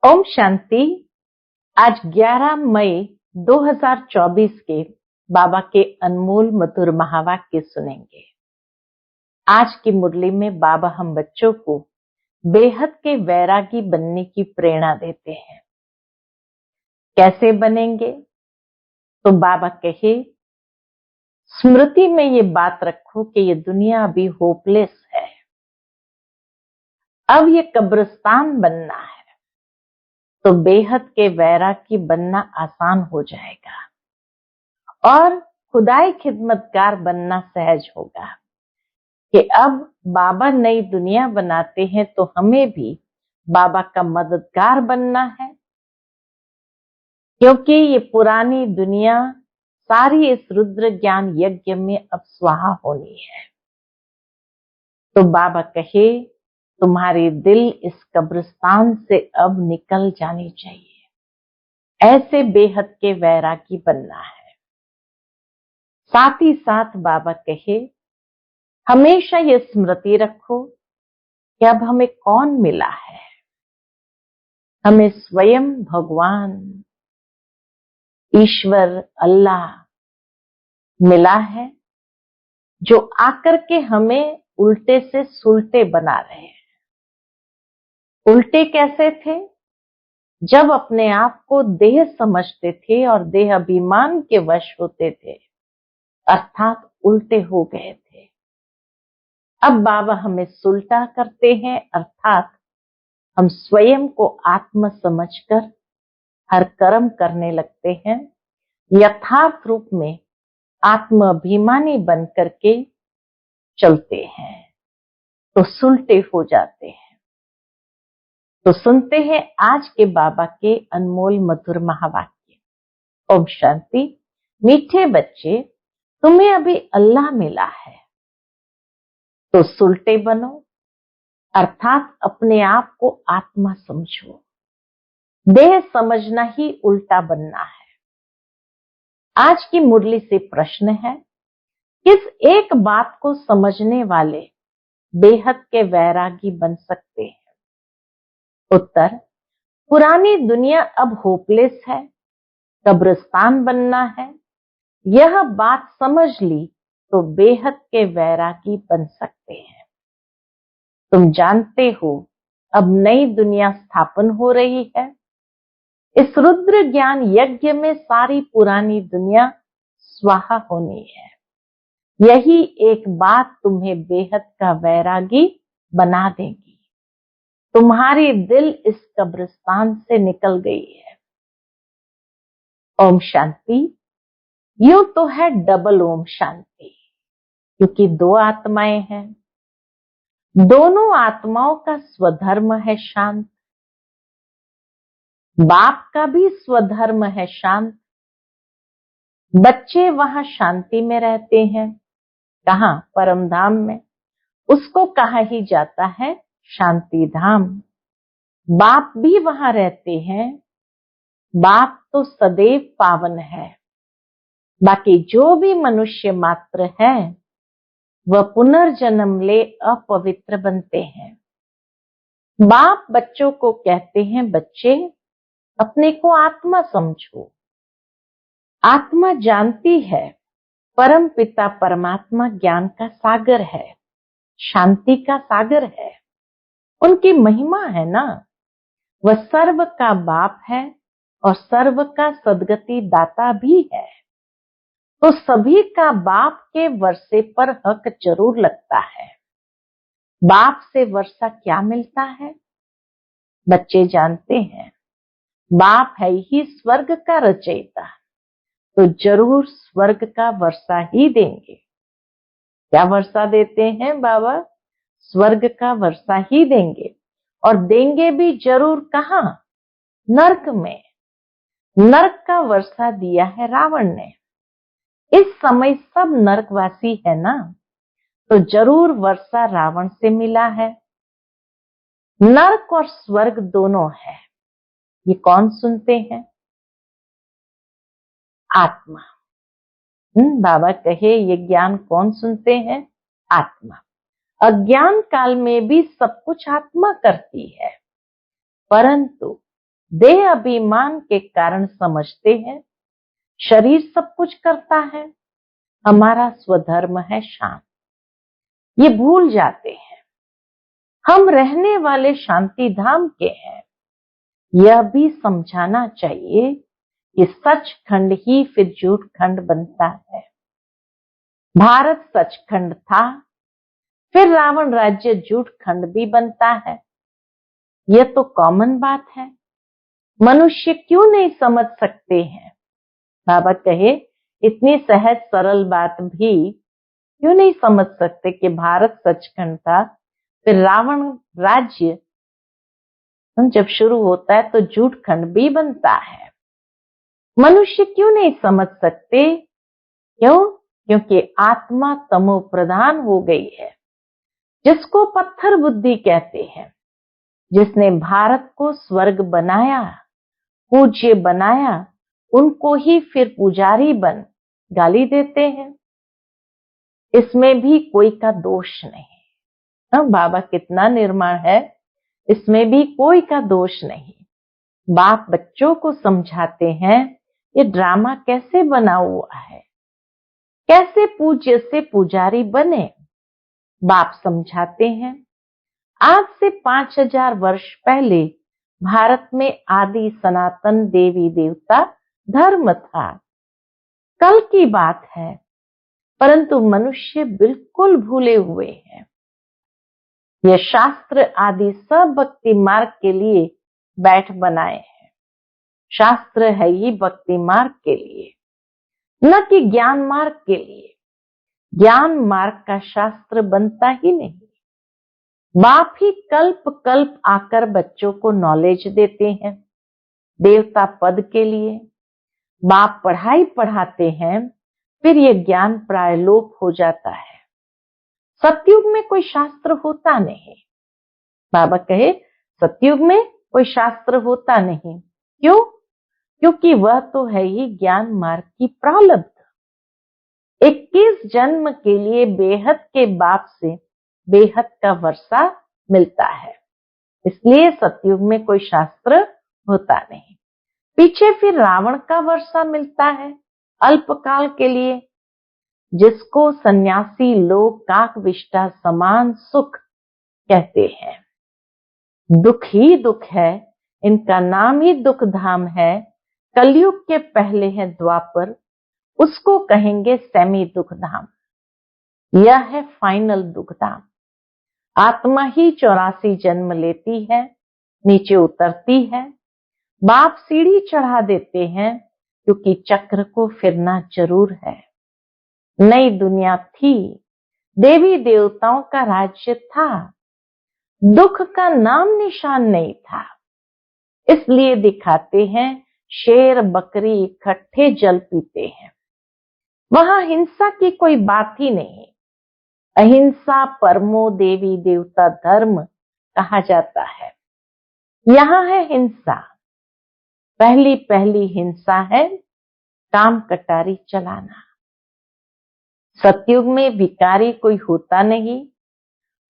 ओम शांति। आज 11 मई 2024 के बाबा के अनमोल मधुर महावाक्य सुनेंगे। आज की मुरली में बाबा हम बच्चों को बेहद के वैरागी बनने की प्रेरणा देते हैं। कैसे बनेंगे? तो बाबा कहे, स्मृति में ये बात रखो कि ये दुनिया अभी होपलेस है, अब ये कब्रिस्तान बनना है, तो बेहद के वैरागी बनना आसान हो जाएगा और खुदाई खिदमतगार बनना सहज होगा कि अब बाबा नई दुनिया बनाते हैं तो हमें भी बाबा का मददगार बनना है, क्योंकि ये पुरानी दुनिया सारी इस रुद्र ज्ञान यज्ञ में अब स्वाहा होनी है। तो बाबा कहे, तुम्हारी दिल इस कब्रिस्तान से अब निकल जानी चाहिए। ऐसे बेहद के वैरागी बनना है। साथ ही साथ बाबा कहे, हमेशा ये स्मृति रखो कि अब हमें कौन मिला है। हमें स्वयं भगवान ईश्वर अल्लाह मिला है, जो आकर के हमें उल्टे से सुलटे बना रहे हैं। उल्टे कैसे थे? जब अपने आप को देह समझते थे और देह अभिमान के वश होते थे, अर्थात उल्टे हो गए थे। अब बाबा हमें सुलटा करते हैं, अर्थात हम स्वयं को आत्म समझकर हर कर्म करने लगते हैं। यथार्थ रूप में आत्म अभिमानी बन करके चलते हैं तो सुलटे हो जाते हैं। तो सुनते हैं आज के बाबा के अनमोल मधुर महावाक्य। ओम शांति। मीठे बच्चे, तुम्हें अभी अल्लाह मिला है, तो सुलटे बनो, अर्थात अपने आप को आत्मा समझो। देह समझना ही उल्टा बनना है। आज की मुरली से प्रश्न है, किस एक बात को समझने वाले बेहद के वैरागी बन सकते हैं? उत्तर, पुरानी दुनिया अब होपलेस है, कब्रिस्तान बनना है। यह बात समझ ली तो बेहद के वैरागी बन सकते हैं। तुम जानते हो अब नई दुनिया स्थापन हो रही है। इस रुद्र ज्ञान यज्ञ में सारी पुरानी दुनिया स्वाहा होनी है। यही एक बात तुम्हें बेहद का वैरागी बना देगी। तुम्हारी दिल इस कब्रिस्तान से निकल गई है। ओम शांति। यूं तो है डबल ओम शांति, क्योंकि दो आत्माएं हैं। दोनों आत्माओं का स्वधर्म है शांत। बाप का भी स्वधर्म है शांत। बच्चे वहां शांति में रहते हैं। कहाँ? परम धाम में। उसको कहा ही जाता है शांति धाम। बाप भी वहां रहते हैं। बाप तो सदैव पावन है। बाकी जो भी मनुष्य मात्र है वह पुनर्जन्म ले अपवित्र बनते हैं। बाप बच्चों को कहते हैं, बच्चे अपने को आत्मा समझो। आत्मा जानती है परम पिता परमात्मा ज्ञान का सागर है, शांति का सागर है। उनकी महिमा है ना, वह सर्व का बाप है और सर्व का सदगति दाता भी है। तो सभी का बाप के वर्षे पर हक जरूर लगता है। बाप से वर्षा क्या मिलता है? बच्चे जानते हैं, बाप है ही स्वर्ग का रचयिता, तो जरूर स्वर्ग का वर्षा ही देंगे। क्या वर्षा देते हैं बाबा? स्वर्ग का वर्षा ही देंगे, और देंगे भी जरूर। कहाँ? नरक में। नरक का वर्षा दिया है रावण ने। इस समय सब नरकवासी है ना, तो जरूर वर्षा रावण से मिला है। नरक और स्वर्ग दोनों है। ये कौन सुनते हैं? आत्मा। बाबा कहे, ये ज्ञान कौन सुनते हैं? आत्मा। अज्ञान काल में भी सब कुछ आत्मा करती है, परंतु देह अभिमान के कारण समझते हैं शरीर सब कुछ करता है, हमारा स्वधर्म है शांत। ये भूल जाते हैं हम रहने वाले शांति धाम के हैं। यह भी समझाना चाहिए कि सचखंड ही फिर झूठ खंड बनता है। भारत सचखंड था, फिर रावण राज्य झूठ खंड भी बनता है। यह तो कॉमन बात है, मनुष्य क्यों नहीं समझ सकते हैं? बाबा कहे इतनी सहज सरल बात भी क्यों नहीं समझ सकते कि भारत सचखंड था, फिर रावण राज्य जब शुरू होता है तो झूठ खंड भी बनता है। मनुष्य क्यों नहीं समझ सकते? क्यों? क्योंकि आत्मा तमो प्रधान हो गई है, जिसको पत्थर बुद्धि कहते हैं, जिसने भारत को स्वर्ग बनाया, पूज्य बनाया, उनको ही फिर पुजारी बन गाली देते हैं। इसमें भी कोई का दोष नहीं। बाबा कितना निर्मल है, इसमें भी कोई का दोष नहीं। बाप बच्चों को समझाते हैं ये ड्रामा कैसे बना हुआ है, कैसे पूज्य से पुजारी बने। बाप समझाते हैं आज से 5000 वर्ष पहले भारत में आदि सनातन देवी देवता धर्म था। कल की बात है, परंतु मनुष्य बिल्कुल भूले हुए हैं। यह शास्त्र आदि सब भक्ति मार्ग के लिए बैठ बनाए हैं। शास्त्र है ही भक्ति मार्ग के लिए, न कि ज्ञान मार्ग के लिए। ज्ञान मार्ग का शास्त्र बनता ही नहीं। बाप ही कल्प कल्प आकर बच्चों को नॉलेज देते हैं देवता पद के लिए। बाप पढ़ाई पढ़ाते हैं, फिर ये ज्ञान प्रायलोप हो जाता है। सतयुग में कोई शास्त्र होता नहीं। बाबा कहे सतयुग में कोई शास्त्र होता नहीं। क्यों? क्योंकि वह तो है ही ज्ञान मार्ग की प्रारब्ध। 21 जन्म के लिए बेहद के बाप से बेहद का वर्षा मिलता है, इसलिए सतयुग में कोई शास्त्र होता नहीं। पीछे फिर रावण का वर्षा मिलता है अल्पकाल के लिए, जिसको सन्यासी लोग काकविष्टा समान सुख कहते हैं। दुख ही दुख है, इनका नाम ही दुख धाम है। कलयुग के पहले है द्वापर, उसको कहेंगे सेमी दुख धाम। यह है फाइनल दुख धाम। आत्मा ही 84 जन्म लेती है, नीचे उतरती है। बाप सीढ़ी चढ़ा देते हैं, क्योंकि चक्र को फिरना जरूर है। नई दुनिया थी, देवी देवताओं का राज्य था, दुख का नाम निशान नहीं था। इसलिए दिखाते हैं शेर बकरी इकट्ठे जल पीते हैं। वहां हिंसा की कोई बात ही नहीं। अहिंसा परमो देवी देवता धर्म कहा जाता है। यहां है हिंसा। पहली पहली हिंसा है काम कटारी चलाना। सतयुग में भिखारी कोई होता नहीं,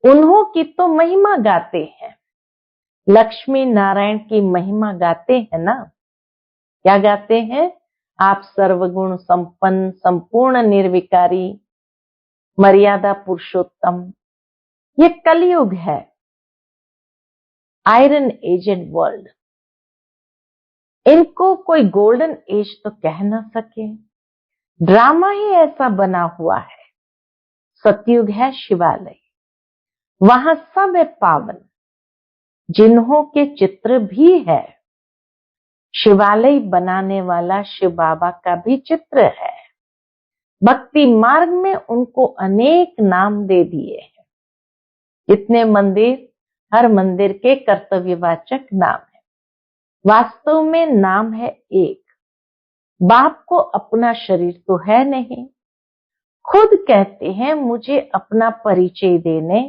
उन्हों की तो महिमा गाते हैं। लक्ष्मी नारायण की महिमा गाते हैं ना। क्या गाते हैं? आप सर्वगुण संपन्न संपूर्ण निर्विकारी मर्यादा पुरुषोत्तम। ये कलयुग है, आयरन एजेड वर्ल्ड। इनको कोई गोल्डन एज तो कह ना सके। ड्रामा ही ऐसा बना हुआ है। सतयुग है शिवालय, वहां सब है पावन, जिन्हों के चित्र भी है। शिवालय बनाने वाला शिव बाबा का भी चित्र है। भक्ति मार्ग में उनको अनेक नाम दे दिए हैं। इतने मंदिर, हर मंदिर के कर्तव्यवाचक नाम है। वास्तव में नाम है एक। बाप को अपना शरीर तो है नहीं। खुद कहते हैं मुझे अपना परिचय देने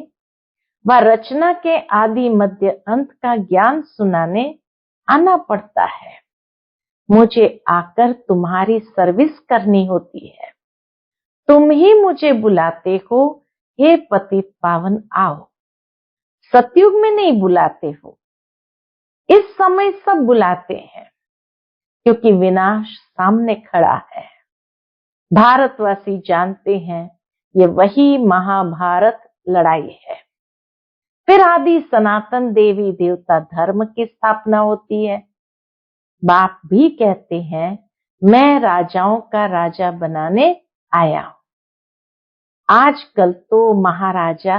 व रचना के आदि मध्य अंत का ज्ञान सुनाने आना पड़ता है। मुझे आकर तुम्हारी सर्विस करनी होती है। तुम ही मुझे बुलाते हो, हे पतित पावन आओ। सतयुग में नहीं बुलाते हो। इस समय सब बुलाते हैं क्योंकि विनाश सामने खड़ा है। भारतवासी जानते हैं ये वही महाभारत लड़ाई है। फिर आदि सनातन देवी देवता धर्म की स्थापना होती है। बाप भी कहते हैं मैं राजाओं का राजा बनाने आया हूं। आजकल तो महाराजा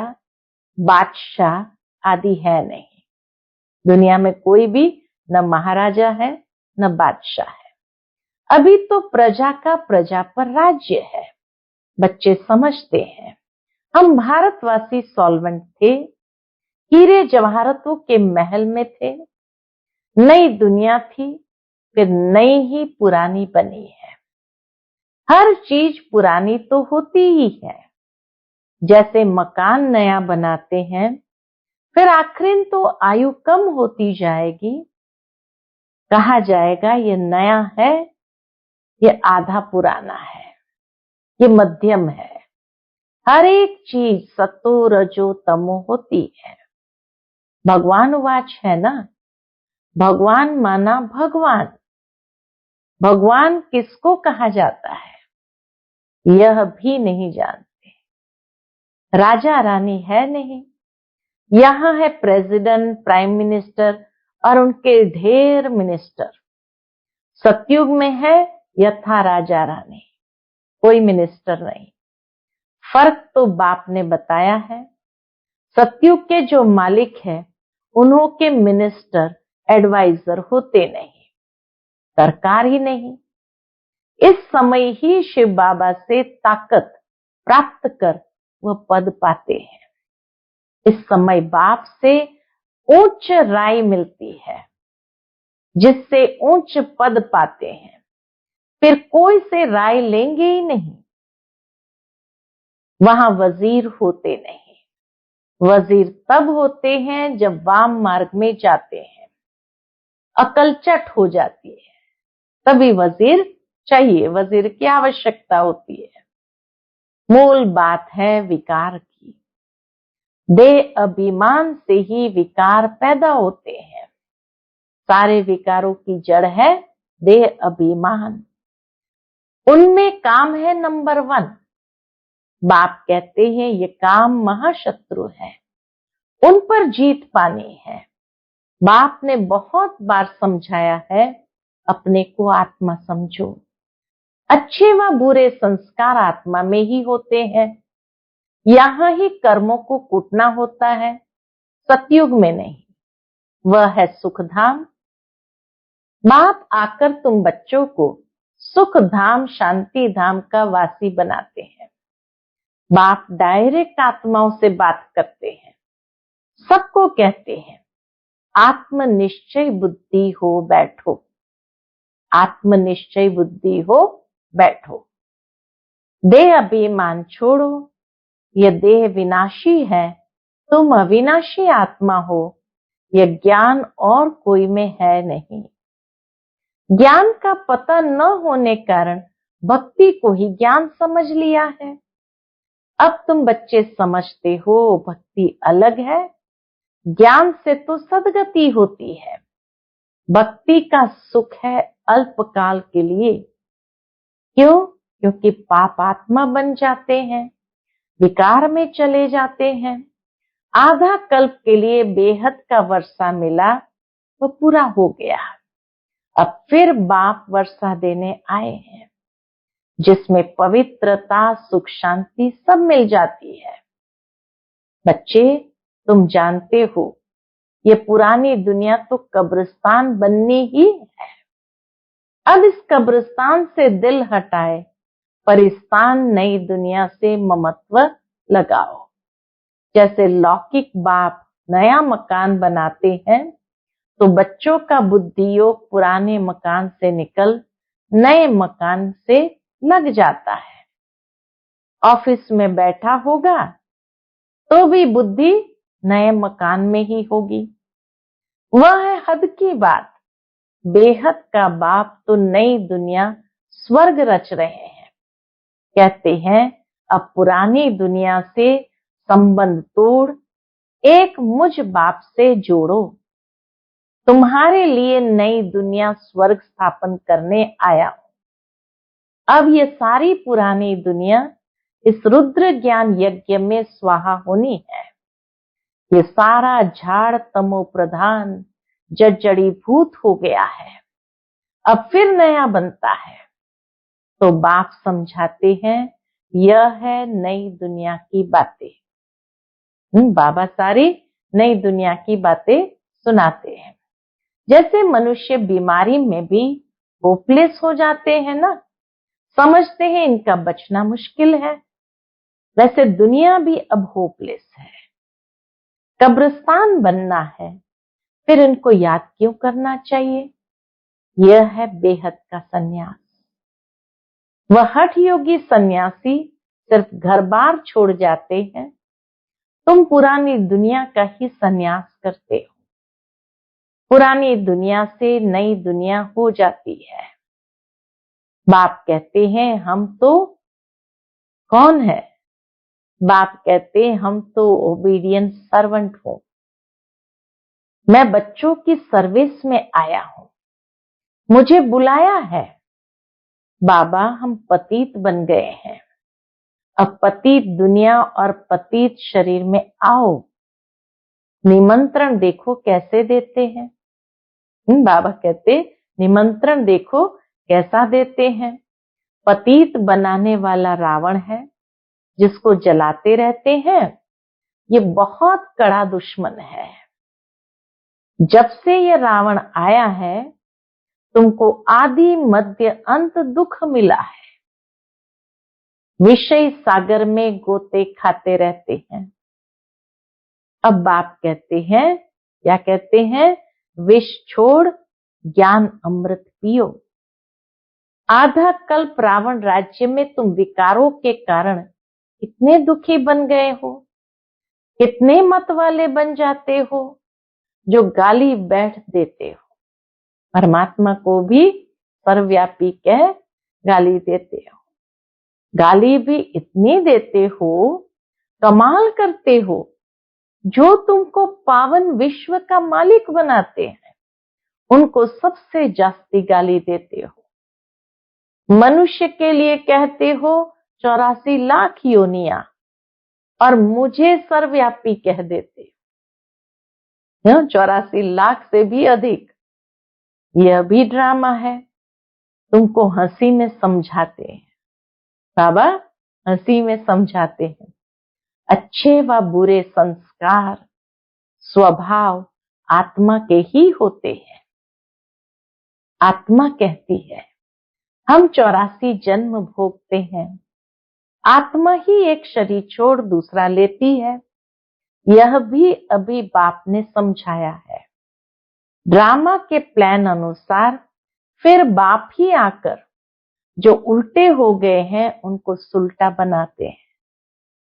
बादशाह आदि है नहीं। दुनिया में कोई भी न महाराजा है न बादशाह है। अभी तो प्रजा का प्रजा पर राज्य है। बच्चे समझते हैं हम भारतवासी सॉल्वेंट थे, हीरे जवाहरातों के महल में थे। नई दुनिया थी, फिर नई ही पुरानी बनी है। हर चीज पुरानी तो होती ही है। जैसे मकान नया बनाते हैं, फिर आखिर तो आयु कम होती जाएगी। कहा जाएगा ये नया है, ये आधा पुराना है, ये मध्यम है। हर एक चीज सतो रजो तमो होती है। भगवान वाच है ना। भगवान माना भगवान। भगवान किसको कहा जाता है यह भी नहीं जानते। राजा रानी है नहीं। यहाँ है प्रेसिडेंट, प्राइम मिनिस्टर और उनके ढेर मिनिस्टर। सतयुग में है यथा राजा रानी, कोई मिनिस्टर नहीं। फर्क तो बाप ने बताया है। सतयुग के जो मालिक है उन्हों के मिनिस्टर एडवाइजर होते नहीं, सरकार ही नहीं। इस समय ही शिव बाबा से ताकत प्राप्त कर वह पद पाते हैं। इस समय बाप से उच्च राय मिलती है, जिससे उच्च पद पाते हैं। फिर कोई से राय लेंगे ही नहीं। वहां वजीर होते नहीं। वजीर तब होते हैं जब वाम मार्ग में जाते हैं, अकलचट हो जाती है, तभी वजीर चाहिए, वजीर की आवश्यकता होती है। मूल बात है विकार की। देह अभिमान से ही विकार पैदा होते हैं। सारे विकारों की जड़ है देह अभिमान। उनमें काम है नंबर 1। बाप कहते हैं ये काम महाशत्रु है, उन पर जीत पानी है। बाप ने बहुत बार समझाया है अपने को आत्मा समझो। अच्छे व बुरे संस्कार आत्मा में ही होते हैं। यहां ही कर्मों को कूटना होता है, सतयुग में नहीं। वह है सुखधाम। बाप आकर तुम बच्चों को सुख धाम शांति धाम का वासी बनाते हैं। बाप डायरेक्ट आत्माओं से बात करते हैं, सबको कहते हैं आत्मनिश्चय बुद्धि हो बैठो। आत्मनिश्चय बुद्धि हो बैठो। देह अभिमान छोड़ो। यह देह विनाशी है, तुम अविनाशी आत्मा हो। यह ज्ञान और कोई में है नहीं। ज्ञान का पता न होने कारण भक्ति को ही ज्ञान समझ लिया है। अब तुम बच्चे समझते हो भक्ति अलग है, ज्ञान से तो सद्गति होती है। भक्ति का सुख है अल्पकाल के लिए। क्यों? क्योंकि पाप आत्मा बन जाते हैं, विकार में चले जाते हैं। आधा कल्प के लिए बेहद का वर्षा मिला, वो पूरा हो गया। अब फिर बाप वर्षा देने आए हैं, जिसमें पवित्रता सुख शांति सब मिल जाती है। बच्चे तुम जानते हो ये पुरानी दुनिया तो कब्रिस्तान बननी ही है। अब इस कब्रिस्तान से दिल हटाए परिस्तान नई दुनिया से ममत्व लगाओ। जैसे लौकिक बाप नया मकान बनाते हैं तो बच्चों का बुद्धि योग पुराने मकान से निकल नए मकान से लग जाता है। ऑफिस में बैठा होगा तो भी बुद्धि नए मकान में ही होगी। वह है हद की बात। बेहद का बाप तो नई दुनिया स्वर्ग रच रहे हैं। कहते हैं अब पुरानी दुनिया से संबंध तोड़ एक मुझ बाप से जोड़ो। तुम्हारे लिए नई दुनिया स्वर्ग स्थापन करने आया हूं। अब ये सारी पुरानी दुनिया इस रुद्र ज्ञान यज्ञ में स्वाहा होनी है। ये सारा झाड़ तमो प्रधान जड़ीभूत हो गया है, अब फिर नया बनता है। तो बाप समझाते हैं, यह है नई दुनिया की बातें। बाबा सारी नई दुनिया की बातें सुनाते हैं। जैसे मनुष्य बीमारी में भी होपलेस हो जाते हैं ना, समझते हैं इनका बचना मुश्किल है, वैसे दुनिया भी अब होपलेस है। कब्रिस्तान बनना है, फिर इनको याद क्यों करना चाहिए? यह है बेहद का सन्यास। वह हठ योगी सन्यासी सिर्फ घर बार छोड़ जाते हैं, तुम पुरानी दुनिया का ही सन्यास करते हो। पुरानी दुनिया से नई दुनिया हो जाती है। बाप कहते हैं हम तो कौन है? बाप कहते हैं हम तो ओबीडियंट सर्वेंट हूं। मैं बच्चों की सर्विस में आया हूं, मुझे बुलाया है। बाबा हम पतित बन गए हैं, अब पतित दुनिया और पतित शरीर में आओ। निमंत्रण देखो कैसे देते हैं। बाबा कहते निमंत्रण देखो कैसा देते हैं। पतित बनाने वाला रावण है, जिसको जलाते रहते हैं। ये बहुत कड़ा दुश्मन है। जब से ये रावण आया है, तुमको आदि मध्य अंत दुख मिला है। विषय सागर में गोते खाते रहते हैं। अब बाप कहते हैं, क्या कहते हैं? विष छोड़ ज्ञान अमृत पियो। आधा कल्प रावण राज्य में तुम विकारों के कारण कितने दुखी बन गए हो, कितने मत वाले बन जाते हो, जो गाली बैठ देते हो। परमात्मा को भी सर्वव्यापी कह गाली देते हो। गाली भी इतनी देते हो, कमाल करते हो। जो तुमको पावन विश्व का मालिक बनाते हैं, उनको सबसे जास्ती गाली देते हो। मनुष्य के लिए कहते हो 84 लाख योनिया, और मुझे सर्वव्यापी कह देते हो। 84 लाख से भी अधिक। यह भी ड्रामा है, तुमको हंसी में समझाते हैं। बाबा हंसी में समझाते हैं। अच्छे व बुरे संस्कार स्वभाव आत्मा के ही होते हैं। आत्मा कहती है हम 84 जन्म भोगते हैं। आत्मा ही एक शरीर छोड़ दूसरा लेती है। यह भी अभी बाप ने समझाया है। ड्रामा के प्लान अनुसार फिर बाप ही आकर जो उल्टे हो गए हैं उनको सुलटा बनाते हैं।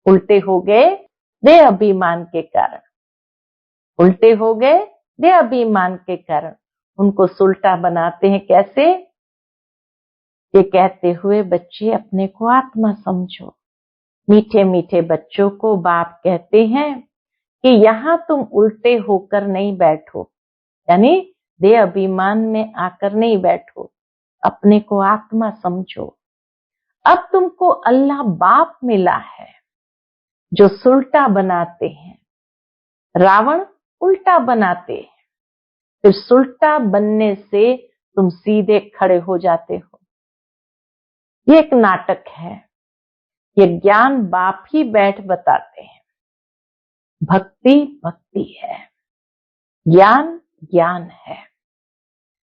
उल्टे हो गए देह अभिमान के कारण। उल्टे हो गए देह अभिमान के कारण उनको सुलटा बनाते हैं। कैसे? ये कहते हुए बच्चे अपने को आत्मा समझो। मीठे मीठे बच्चों को बाप कहते हैं कि यहाँ तुम उल्टे होकर नहीं बैठो, यानी देह अभिमान में आकर नहीं बैठो, अपने को आत्मा समझो। अब तुमको अल्लाह बाप मिला है जो सुलटा बनाते हैं। रावण उल्टा बनाते हैं, फिर सुलटा बनने से तुम सीधे खड़े हो जाते हो। ये एक नाटक है। ये ज्ञान बाप ही बैठ बताते हैं। भक्ति भक्ति है, ज्ञान ज्ञान है।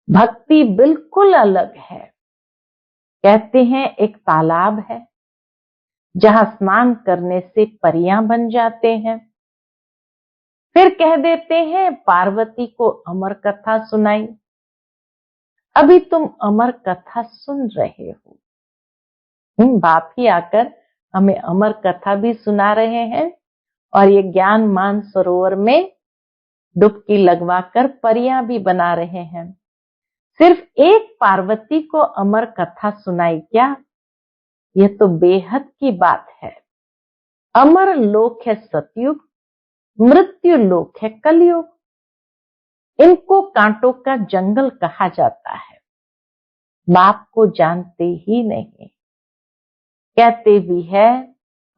भक्ति बिल्कुल अलग है। कहते हैं एक तालाब है जहां स्नान करने से परियां बन जाते हैं। फिर कह देते हैं पार्वती को अमर कथा सुनाई। अभी तुम अमर कथा सुन रहे हो। बाप ही आकर हमें अमर कथा भी सुना रहे हैं, और ये ज्ञान मान सरोवर में डुबकी लगवाकर परियां भी बना रहे हैं। सिर्फ एक पार्वती को अमर कथा सुनाई क्या? यह तो बेहद की बात है। अमर लोक है सतयुग, मृत्यु लोक है कलयुग। इनको कांटों का जंगल कहा जाता है। बाप को जानते ही नहीं, कहते भी है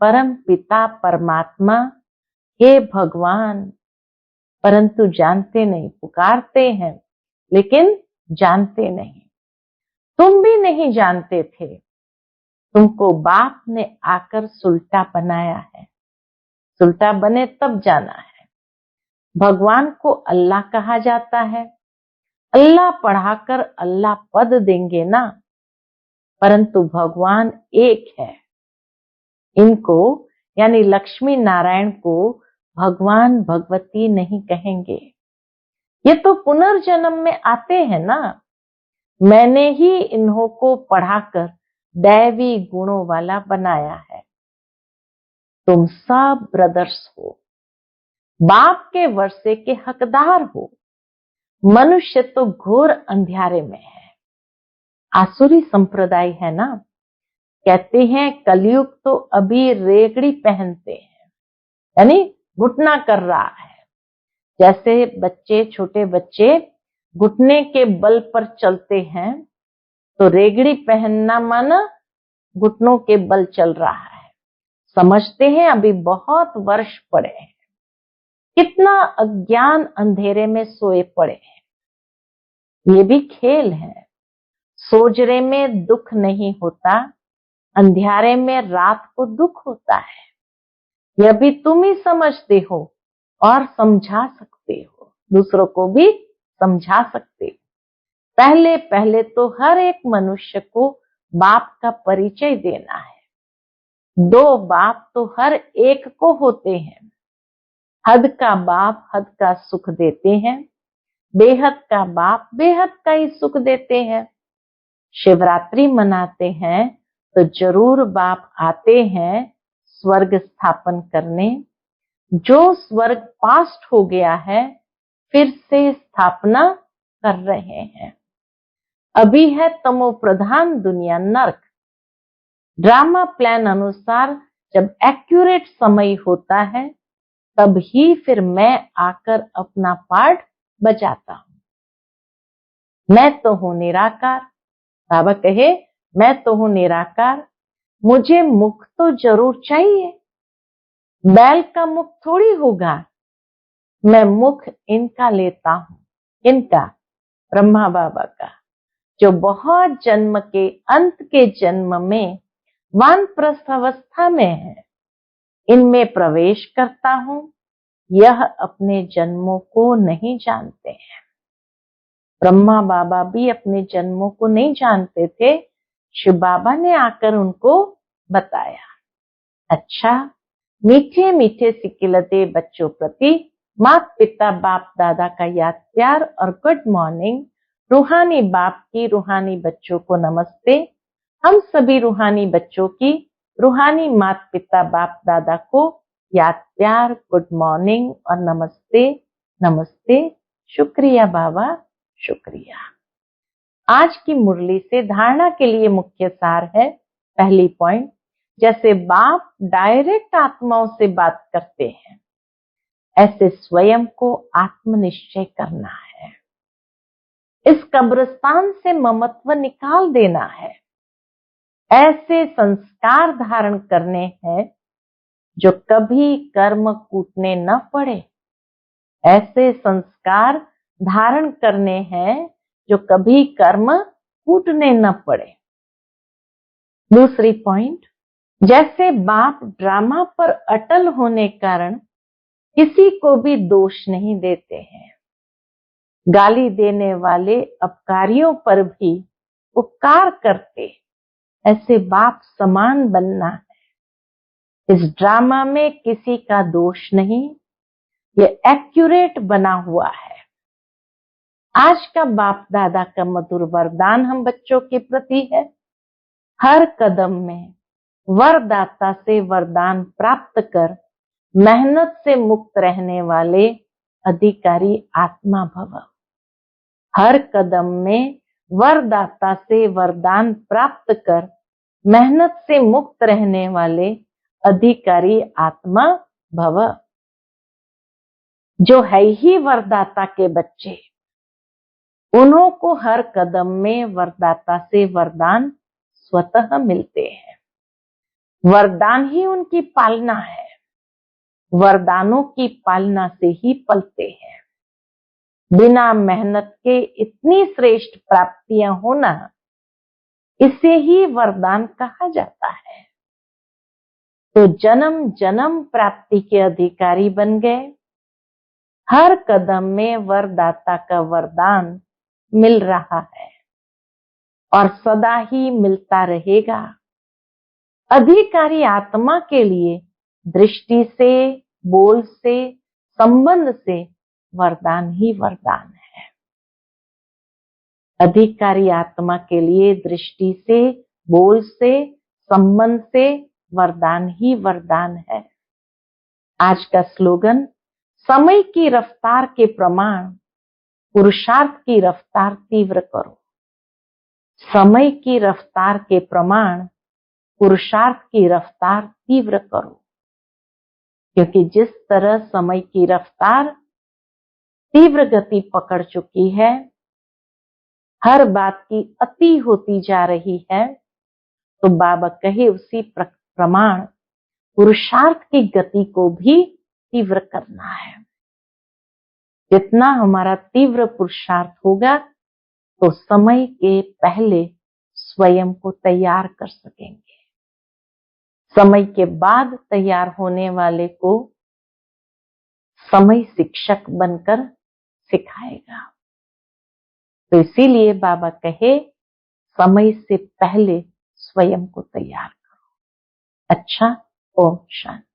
परम पिता परमात्मा हे भगवान, परंतु जानते नहीं। पुकारते हैं लेकिन जानते नहीं। तुम भी नहीं जानते थे, तुमको बाप ने आकर सुल्टा बनाया है। सुल्टा बने तब जाना है। भगवान को अल्लाह कहा जाता है। अल्लाह पढ़ाकर अल्लाह पद देंगे ना, परंतु भगवान एक है। इनको यानी लक्ष्मी नारायण को भगवान भगवती नहीं कहेंगे। ये तो पुनर्जन्म में आते हैं ना। मैंने ही इन्हों को पढ़ाकर दैवी गुणों वाला बनाया है। तुम सब ब्रदर्स हो, बाप के वर्षे के हकदार हो। मनुष्य तो घोर अंधियारे में है। आसुरी संप्रदाय है ना। कहते हैं कलयुग तो अभी रेगड़ी पहनते हैं, यानी घुटना कर रहा है। जैसे बच्चे, छोटे बच्चे घुटने के बल पर चलते हैं, तो रेगड़ी पहनना माना घुटनों के बल चल रहा है। समझते हैं अभी बहुत वर्ष पड़े हैं। कितना अज्ञान अंधेरे में सोए पड़े हैं। ये भी खेल है। सोजरे में दुख नहीं होता, अंधियारे में रात को दुख होता है। यह भी तुम ही समझते हो और समझा सकते हो, दूसरों को भी समझा सकते हो। पहले पहले तो हर एक मनुष्य को बाप का परिचय देना है। दो बाप तो हर एक को होते हैं। हद का बाप हद का सुख देते हैं, बेहद का बाप बेहद का ही सुख देते हैं। शिवरात्रि मनाते हैं तो जरूर बाप आते हैं स्वर्ग स्थापन करने। जो स्वर्ग पास्ट हो गया है फिर से स्थापना कर रहे हैं। अभी है तमो प्रधान दुनिया नर्क। ड्रामा प्लान अनुसार जब एक्यूरेट समय होता है तब ही फिर मैं आकर अपना पार्ट बजाता हूं। मैं तो हूं निराकार। बाबा कहे मैं तो हूं निराकार, मुझे मुख तो जरूर चाहिए। बैल का मुख थोड़ी होगा। मैं मुख इनका लेता हूं। इनका ब्रह्मा बाबा का, जो बहुत जन्म के अंत के जन्म में वानप्रस्थ अवस्था में है, इनमें प्रवेश करता हूं। यह अपने जन्मों को नहीं जानते हैं। ब्रह्मा बाबा भी अपने जन्मों को नहीं जानते थे। शिव बाबा ने आकर उनको बताया। अच्छा, मीठे मीठे सिकिलते बच्चों प्रति माता पिता बाप दादा का याद प्यार और गुड मॉर्निंग। रूहानी बाप की रूहानी बच्चों को नमस्ते। हम सभी रूहानी बच्चों की रूहानी माता पिता बाप दादा को याद प्यार, गुड मॉर्निंग और नमस्ते। नमस्ते। शुक्रिया बाबा, शुक्रिया। आज की मुरली से धारणा के लिए मुख्य सार है। पहली पॉइंट, जैसे बाप डायरेक्ट आत्माओं से बात करते हैं, ऐसे स्वयं को आत्मनिश्चय करना है। इस कब्रिस्तान से ममत्व निकाल देना है। ऐसे संस्कार धारण करने हैं जो कभी कर्म कूटने न पड़े। ऐसे संस्कार धारण करने हैं जो कभी कर्म कूटने न पड़े। दूसरी पॉइंट, जैसे बाप ड्रामा पर अटल होने कारण किसी को भी दोष नहीं देते हैं। गाली देने वाले अपकारियों पर भी उपकार करते, ऐसे बाप समान बनना है। इस ड्रामा में किसी का दोष नहीं, ये एक्यूरेट बना हुआ है। आज का बाप दादा का मधुर वरदान हम बच्चों के प्रति है। हर कदम में वरदाता से वरदान प्राप्त कर मेहनत से मुक्त रहने वाले अधिकारी आत्मा भव। हर कदम में वरदाता से वरदान प्राप्त कर मेहनत से मुक्त रहने वाले अधिकारी आत्मा भव। जो है ही वरदाता के बच्चे, उन्हों को हर कदम में वरदाता से वरदान स्वतः मिलते हैं। वरदान ही उनकी पालना है। वरदानों की पालना से ही पलते हैं। बिना मेहनत के इतनी श्रेष्ठ प्राप्तियां होना, इसे ही वरदान कहा जाता है। तो जन्म जन्म प्राप्ति के अधिकारी बन गए। हर कदम में वरदाता का वरदान मिल रहा है और सदा ही मिलता रहेगा। अधिकारी आत्मा के लिए दृष्टि से, बोल से, संबंध से वरदान ही वरदान है। अधिकारी आत्मा के लिए दृष्टि से, बोल से, संबंध से वरदान ही वरदान है। आज का स्लोगन, समय की रफ्तार के प्रमाण पुरुषार्थ की रफ्तार तीव्र करो। समय की रफ्तार के प्रमाण पुरुषार्थ की रफ्तार तीव्र करो, क्योंकि जिस तरह समय की रफ्तार तीव्र गति पकड़ चुकी है, हर बात की अति होती जा रही है, तो बाबा कहे उसी प्रमाण पुरुषार्थ की गति को भी तीव्र करना है। जितना हमारा तीव्र पुरुषार्थ होगा, तो समय के पहले स्वयं को तैयार कर सकेंगे। समय के बाद तैयार होने वाले को समय शिक्षक बनकर सिखाएगा। तो इसीलिए बाबा कहे, समय से पहले स्वयं को तैयार करो। अच्छा, ओम शांति।